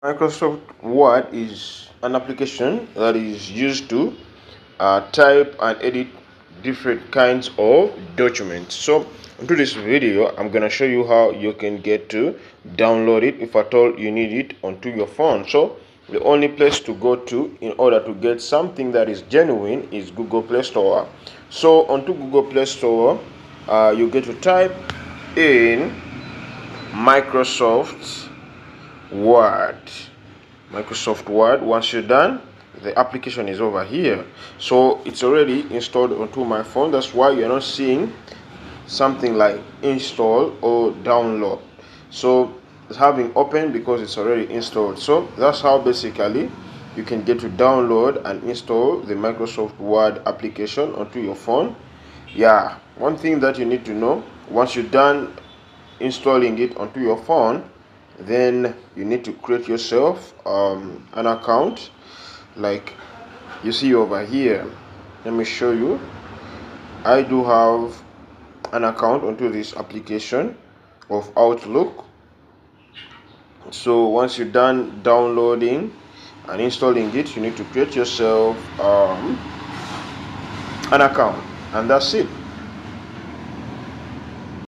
Microsoft Word is an application that is used to type and edit different kinds of documents. So into this video, I'm gonna show you how you can get to download it if at all you need it onto your phone. So the only place to go to in order to get something that is genuine is Google Play Store. So onto Google Play Store, you get to type in Microsoft Word. Once you're done, the application is over here. So it's already installed onto my phone. That's why you're not seeing something like install or download. So it's having open because it's already installed. So that's how basically you can get to download and install the Microsoft Word application onto your phone. Yeah, one thing that you need to know, once you're done installing it onto your phone, then you need to create yourself an account like you see over here. Let me show you. I do have an account onto this application of Outlook. So once you're done downloading and installing it, you need to create yourself an account, and that's it.